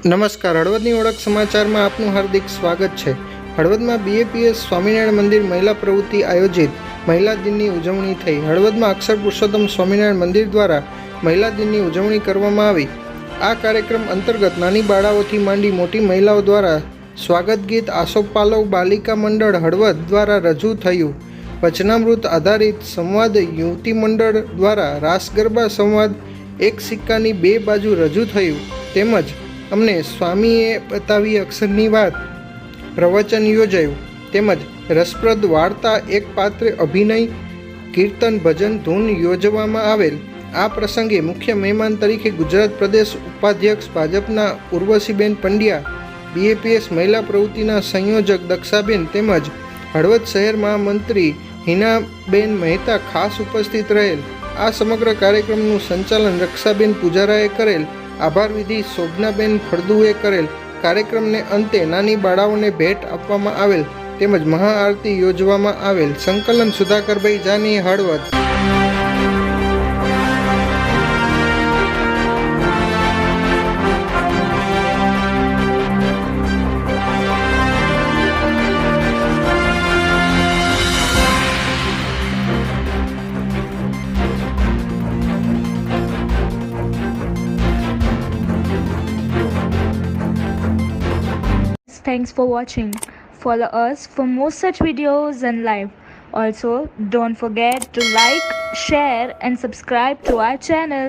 નમસ્કાર, હળવદની ઓળખ સમાચારમાં આપનું હાર્દિક સ્વાગત છે। હળવદમાં બીએપીએસ સ્વામિનારાયણ મંદિર મહિલા પ્રવૃત્તિ આયોજિત મહિલા દિનની ઉજવણી થઈ। હળવદમાં અક્ષર પુરુષોત્તમ સ્વામિનારાયણ મંદિર દ્વારા મહિલા દિનની ઉજવણી કરવામાં આવી। આ કાર્યક્રમ અંતર્ગત નાની બાળાઓથી માંડી મોટી મહિલાઓ દ્વારા સ્વાગત ગીત આસોપાલવ બાલિકા મંડળ હળવદ દ્વારા રજૂ થયું। વચનામૃત આધારિત સંવાદ યુવતી મંડળ દ્વારા રાસ ગરબા સંવાદ એક સિક્કાની બે બાજુ રજૂ થયું। તેમજ અમને સ્વામીએ બતાવી અક્ષરની વાત પ્રવચન યોજાયું। તેમજ રસપ્રદ વાર્તા એક પાત્ર અભિનય કીર્તન ભજન ધૂન યોજવામાં આવેલ। આ પ્રસંગે મુખ્ય મહેમાન તરીકે ગુજરાત પ્રદેશ ઉપાધ્યક્ષ ભાજપના ઉર્વશીબેન પંડ્યા, બીએપીએસ મહિલા પ્રવૃત્તિના સંયોજક દક્ષાબેન તેમજ હળવદ શહેર મહામંત્રી હિનાબેન મહેતા ખાસ ઉપસ્થિત રહેલ। આ સમગ્ર કાર્યક્રમનું સંચાલન રક્ષાબેન પૂજારાએ કરેલ। આભાર વિધિ શોભનાબેન ફળદુએ કરેલ। કાર્યક્રમને અંતે નાની બાળાઓને ભેટ આપવામાં આવેલ તેમજ મહાઆરતી યોજવામાં આવેલ। સંકલન Sudhakarbhai Jani, Halvad. Thanks for watching. Follow us for more such videos and live. Also, don't forget to like, share and subscribe to our channel.